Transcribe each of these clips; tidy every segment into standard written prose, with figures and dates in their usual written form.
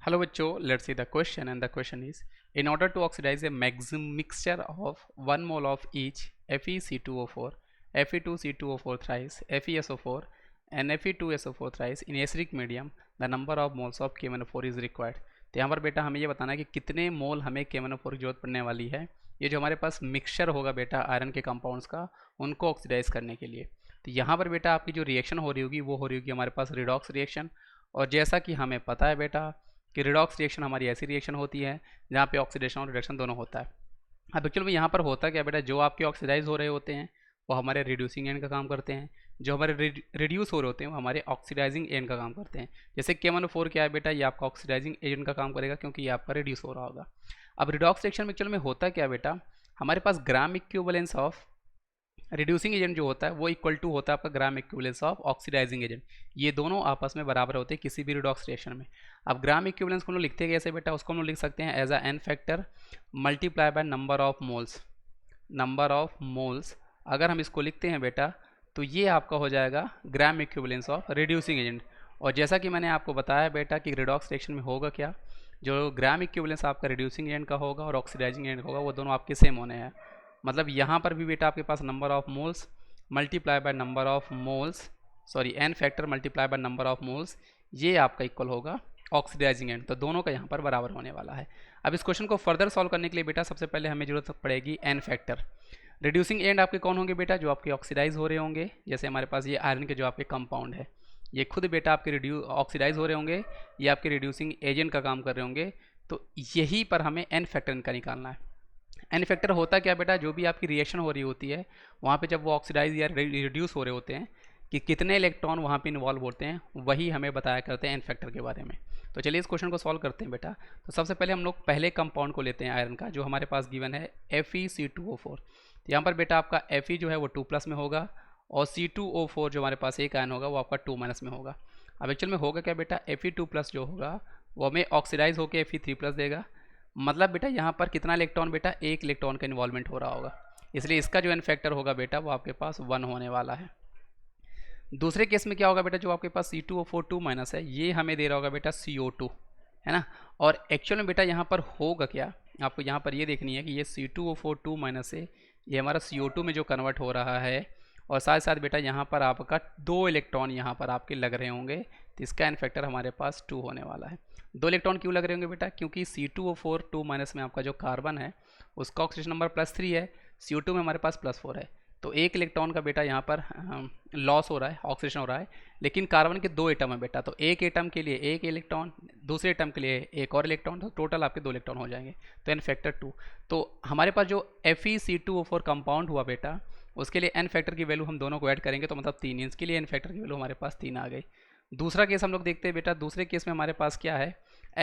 Hello बच्चों, let's see the question and the question is in order to oxidize a maximum mixture of 1 mole of each FeC2O4, Fe2C2O4 thrice, FeSO4 and Fe2SO4 thrice in acidic medium the number of moles of KMnO4 is required। तो यहाँ पर बेटा हमें ये बताना है कि कितने मोल हमें KMnO4 की जरूरत पड़ने वाली है। ये जो हमारे पास मिक्सचर होगा बेटा आयरन के कंपाउंड्स का, उनको ऑक्सीडाइज करने के लिए। तो यहाँ पर बेटा आपकी जो रिएक्शन हो रही होगी वो हो रही होगी हमारे पास रिडॉक्स रिएक्शन। और जैसा कि हमें पता है बेटा कि रिडॉक्स रिएक्शन हमारी ऐसी रिएक्शन होती है जहाँ पे ऑक्सीडेशन और रिडक्शन दोनों होता है। अब एक्चुअल में यहाँ पर होता क्या बेटा, जो आपके ऑक्सीडाइज हो रहे होते हैं वो हमारे रिड्यूसिंग एंड का काम करते हैं, जो हमारे रिड्यूस हो रहे होते हैं वो हमारे ऑक्सीडाइजिंग एंड का काम करते हैं। जैसे KMnO4 क्या है बेटा, ये आपका ऑक्सीडाइजिंग एजेंट का काम करेगा क्योंकि ये आपका रिड्यूस हो रहा होगा। अब रिडॉक्स रिएक्शन में एक्चुअल में होता क्या बेटा, हमारे पास ग्राम इक्विवेलेंस ऑफ रिड्यूसिंग एजेंट जो होता है वो इक्वल टू होता है आपका ग्राम इक्विवेलेंस ऑफ ऑक्सीडाइजिंग एजेंट। ये दोनों आपस में बराबर होते हैं किसी भी रिडॉक्स रिएक्शन में। अब ग्राम इक्विवेलेंस को हम लोग लिखते हैं कैसे बेटा, उसको हम लोग लिख सकते हैं as a n factor multiply by number of moles. Number of moles अगर हम इसको लिखते हैं बेटा तो ये आपका हो जाएगा ग्राम इक्विवेलेंस ऑफ रिड्यूसिंग एजेंट। और जैसा कि मैंने आपको बताया बेटा कि रिडॉक्स रिएक्शन में होगा क्या, जो ग्राम इक्विवेलेंस आपका रिड्यूसिंग एजेंट का होगा और ऑक्सीडाइजिंग एजेंट का होगा वो दोनों आपके सेम होने हैं। मतलब यहाँ पर भी बेटा आपके पास number of moles multiply by number of moles, sorry n factor multiply by number of moles, ये आपका इक्वल होगा ऑक्सीडाइजिंग एंड। तो दोनों का यहाँ पर बराबर होने वाला है। अब इस क्वेश्चन को फर्दर सॉल्व करने के लिए बेटा सबसे पहले हमें जरूरत पड़ेगी एन फैक्टर। रिड्यूसिंग एंड आपके कौन होंगे बेटा, जो आपके ऑक्सीडाइज हो रहे होंगे। जैसे हमारे पास ये आयरन के जो आपके कंपाउंड है ये खुद बेटा आपके ऑक्सीडाइज हो रहे होंगे, ये आपके रिड्यूसिंग एजेंट का काम कर रहे होंगे। तो यही पर हमें एन फैक्टर इनका निकालना है। एन फैक्टर होता क्या बेटा, जो भी आपकी रिएक्शन हो रही होती है वहाँ पे जब वो ऑक्सीडाइज या रिड्यूस हो रहे होते हैं कि कितने इलेक्ट्रॉन वहाँ पे इन्वॉल्व होते हैं, वही हमें बताया करते हैं एन फैक्टर के बारे में। तो चलिए इस क्वेश्चन को सॉल्व करते हैं बेटा। तो सबसे पहले हम लोग पहले कंपाउंड को लेते हैं आयरन का, जो हमारे पास गिवन है FeC2O4। तो यहाँ पर बेटा आपका Fe जो है वो 2+ में होगा और C2O4 जो हमारे पास एक आयन होगा वो आपका 2- में होगा। अब एक्चुअल में होगा क्या बेटा, Fe2+ जो होगा वो हमें ऑक्सीडाइज होकर Fe3+ देगा। मतलब बेटा यहाँ पर कितना इलेक्ट्रॉन बेटा, एक इलेक्ट्रॉन का इन्वॉल्वमेंट हो रहा होगा, इसलिए इसका जो एन फैक्टर होगा बेटा वो आपके पास 1 होने वाला है। दूसरे केस में क्या होगा बेटा, जो आपके पास C2O4 2- है ये हमें दे रहा होगा बेटा CO2, है ना। और एक्चुअल में बेटा यहाँ पर होगा क्या, आपको यहाँ पर ये देखनी है कि ये C2O4 2- है, ये हमारा CO2 में जो कन्वर्ट हो रहा है और साथ साथ बेटा यहाँ पर आपका 2 इलेक्ट्रॉन यहाँ पर आपके लग रहे होंगे। तो इसका एन फैक्टर हमारे पास 2 होने वाला है। 2 इलेक्ट्रॉन क्यों लग रहे होंगे बेटा, क्योंकि C2O4 2- में आपका जो कार्बन है उसका ऑक्सीजन नंबर +3 है, CO2 में हमारे पास +4 है। तो एक इलेक्ट्रॉन का बेटा यहाँ पर लॉस हो रहा है, ऑक्सीडेशन हो रहा है। लेकिन कार्बन के 2 एटम है बेटा, तो एक एटम के लिए एक इलेक्ट्रॉन, दूसरे एटम के लिए एक और इलेक्ट्रॉन, तो टोटल आपके 2 इलेक्ट्रॉन हो जाएंगे। तो एन फैक्टर 2। तो हमारे पास जो FeC2O4 कंपाउंड हुआ बेटा उसके लिए एन फैक्टर की वैल्यू हम दोनों को ऐड करेंगे तो मतलब 3, इसके लिए एन फैक्टर की वैल्यू हमारे पास 3 आ गई। दूसरा केस हम लोग देखते हैं बेटा, दूसरे केस में हमारे पास क्या है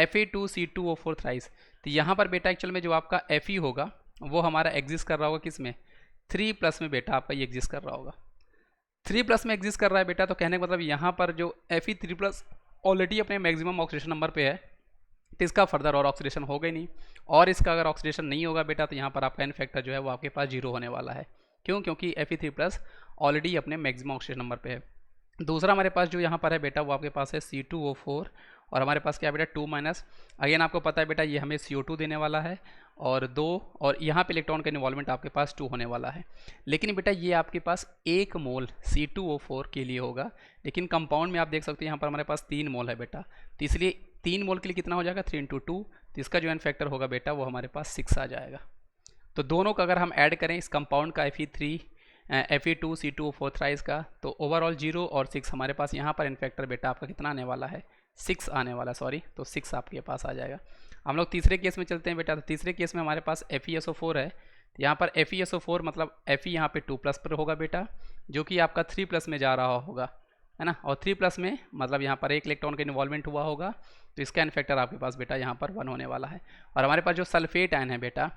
Fe2C2O4 थ्राइस। तो यहाँ पर बेटा एक्चुअल में जो आपका Fe होगा वो हमारा एग्जिस्ट कर रहा होगा किस में, 3+ में बेटा आपका ये एग्जिस्ट कर रहा होगा। 3+ में एग्जिस्ट कर रहा है बेटा, तो कहने का मतलब यहाँ पर जो Fe3+ ऑलरेडी अपने मैक्सिमम ऑक्सीडेशन नंबर पे है, तो इसका फर्दर और ऑक्सीडेशन होगा ही नहीं। और इसका अगर ऑक्सीडेशन नहीं होगा बेटा तो यहाँ पर आपका एन फैक्टर जो है वो आपके पास 0 होने वाला है। क्यों, क्योंकि Fe3+ ऑलरेडी अपने मैक्सिमम ऑक्सीडेशन नंबर पे है। दूसरा हमारे पास जो यहाँ पर है बेटा वो आपके पास है C2O4 और हमारे पास क्या है बेटा 2-। अगेन आपको पता है बेटा ये हमें CO2 देने वाला है और 2, और यहाँ पे इलेक्ट्रॉन का इन्वॉल्वमेंट आपके पास 2 होने वाला है। लेकिन बेटा ये आपके पास 1 मोल C2O4 के लिए होगा, लेकिन कंपाउंड में आप देख सकते हैं यहाँ पर हमारे पास 3 मोल है बेटा। तो इसलिए 3 मोल के लिए कितना हो जाएगा, 3 × 2। तो इसका जो एन फैक्टर होगा बेटा वो हमारे पास 6 आ जाएगा। तो दोनों का अगर हम ऐड करें इस कंपाउंड का Fe2C2O4 थ्राइस का, तो ओवरऑल 0 और 6 हमारे पास यहाँ पर इन फैक्टर बेटा आपका कितना आने वाला है, 6 आने वाला, सॉरी, तो 6 आपके पास आ जाएगा। हम लोग तीसरे केस में चलते हैं बेटा। तो तीसरे केस में हमारे पास FeSO4 है। तो यहाँ पर FeSO4 मतलब Fe यहाँ पे 2+ पर होगा बेटा, जो कि आपका 3+ में जा रहा होगा, है ना। और 3+ में मतलब यहाँ पर एक इलेक्ट्रॉन का इन्वॉल्वमेंट हुआ होगा, तो इसका एन फैक्टर आपके पास बेटा यहाँ पर 1 होने वाला है। और हमारे पास जो सल्फेट आयन है बेटा,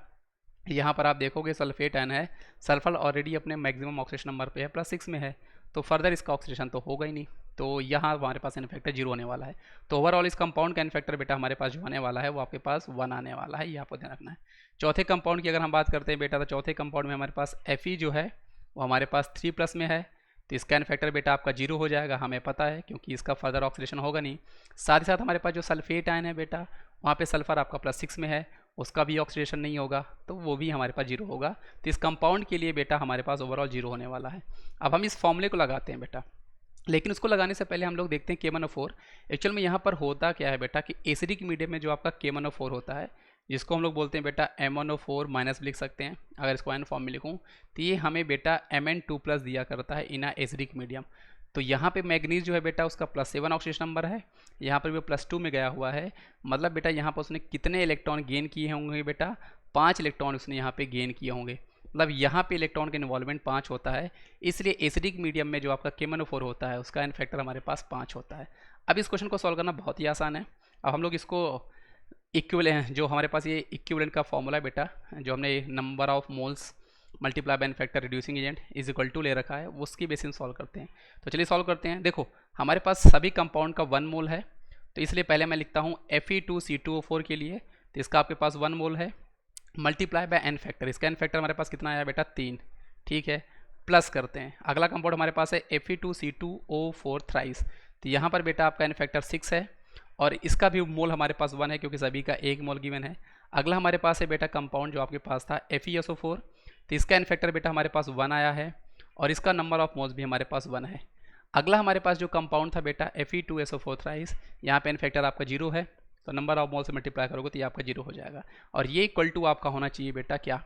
यहाँ पर आप देखोगे सल्फेट आयन है, सल्फर ऑलरेडी अपने मैक्सिमम ऑक्सीडेशन नंबर पे है, +6 में है, तो फर्दर इसका ऑक्सीडेशन तो होगा ही नहीं, तो यहाँ हमारे पास एन फैक्टर 0 होने वाला है। तो ओवरऑल इस कंपाउंड का एन फैक्टर बेटा हमारे पास जो आने वाला है वो आपके पास 1 आने वाला है, ये आपको ध्यान रखना है। चौथे कंपाउंड की अगर हम बात करते हैं बेटा, तो चौथे कंपाउंड में हमारे पास Fe जो है वो हमारे पास 3+ में है, तो इसका एन फैक्टर बेटा आपका 0 हो जाएगा, हमें पता है, क्योंकि इसका फर्दर ऑक्सीडेशन होगा नहीं। साथ ही साथ हमारे पास जो सल्फेट आयन है बेटा, वहाँ पे सल्फर आपका +6 में है, उसका भी ऑक्सीडेशन नहीं होगा, तो वो भी हमारे पास 0 होगा। तो इस कंपाउंड के लिए बेटा हमारे पास ओवरऑल 0 होने वाला है। अब हम इस फॉर्मूले को लगाते हैं बेटा, लेकिन उसको लगाने से पहले हम लोग देखते हैं K1O4। एक्चुअल में यहाँ पर होता क्या है बेटा कि एसिडिक मीडियम में जो आपका K1O4 होता है, जिसको हम लोग बोलते हैं बेटा MnO4 माइनस भी लिख सकते हैं, अगर इसको एन फॉर्म में लिखूँ तो ये हमें बेटा Mn2+ दिया करता है इन एसिडिक मीडियम। तो यहाँ पे मैग्नीज जो है बेटा उसका +7 ऑक्सीडेशन नंबर है, यहाँ पर भी +2 में गया हुआ है। मतलब बेटा यहाँ पर उसने कितने इलेक्ट्रॉन गेन किए होंगे बेटा, 5 इलेक्ट्रॉन उसने यहाँ पे गेन किए होंगे। मतलब यहाँ पे इलेक्ट्रॉन का इन्वॉल्वमेंट 5 होता है, इसलिए एसिडिक मीडियम में जो आपका K1O4 होता है उसका एन फैक्टर हमारे पास 5 होता है। अब इस क्वेश्चन को सॉल्व करना बहुत ही आसान है। अब हम लोग इसको इक्विवेलेंट, जो हमारे पास ये इक्विवेलेंट का फॉर्मूला है बेटा, जो हमने number of moles multiply by n factor reducing agent is equal to ले रखा है, उसकी बेसिस में सॉल्व करते हैं। तो चलिए सॉल्व करते हैं। देखो हमारे पास सभी कंपाउंड का 1 मोल है, तो इसलिए पहले मैं लिखता हूँ Fe2C2O4 के लिए, तो इसका आपके पास 1 मोल है, मल्टीप्लाई बाय एन फैक्टर, इसका एन फैक्टर हमारे पास कितना आया बेटा 3, ठीक है। प्लस करते हैं, अगला कंपाउंड हमारे पास है Fe2C2O4 थ्राइस, तो यहाँ पर बेटा आपका एन फैक्टर 6 है, और इसका भी मोल हमारे पास 1 है, क्योंकि सभी का 1 मोल गिवन है। अगला हमारे पास है बेटा कंपाउंड जो आपके पास था FeSO4, तो इसका एन फैक्टर बेटा हमारे पास 1 आया है, और इसका नंबर ऑफ मोल्स भी हमारे पास 1 है। अगला हमारे पास जो कंपाउंड था बेटा Fe2SO4 थ्राइस, यहाँ पे एन फैक्टर आपका 0 है, तो नंबर ऑफ मोल से मल्टीप्लाई करोगे तो ये आपका 0 हो जाएगा, और ये इक्वल टू आपका होना चाहिए बेटा क्या,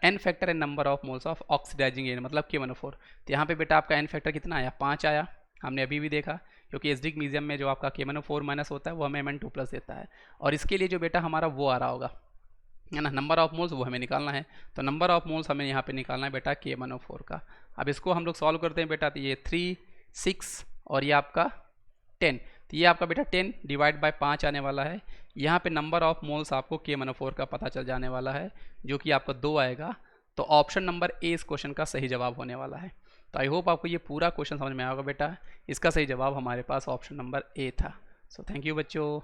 n factor and number of moles of oxidising agent, मतलब K1O4। तो यहाँ पे बेटा आपका एन फैक्टर कितना आया, 5 आया, हमने अभी भी देखा, क्योंकि एसिडिक मीडियम में जो आपका K1O4 माइनस होता है वो हमें Mn2+ देता है। और इसके लिए जो बेटा हमारा वो आ रहा होगा है ना, नंबर ऑफ मोल्स, वो हमें निकालना है। तो नंबर ऑफ मोल्स हमें यहाँ पे निकालना है बेटा K1O4 का। अब इसको हम लोग सॉल्व करते हैं बेटा, तो ये 3, 6 और ये आपका 10, तो ये आपका बेटा 10 डिवाइड बाय 5 आने वाला है। यहाँ पे नंबर ऑफ मोल्स आपको K1O4 का पता चल जाने वाला है, जो कि आपका 2 आएगा। तो ऑप्शन नंबर ए इस क्वेश्चन का सही जवाब होने वाला है। तो आई होप आपको ये पूरा क्वेश्चन समझ में आएगा बेटा। इसका सही जवाब हमारे पास ऑप्शन नंबर ए था। सो थैंक यू बच्चों।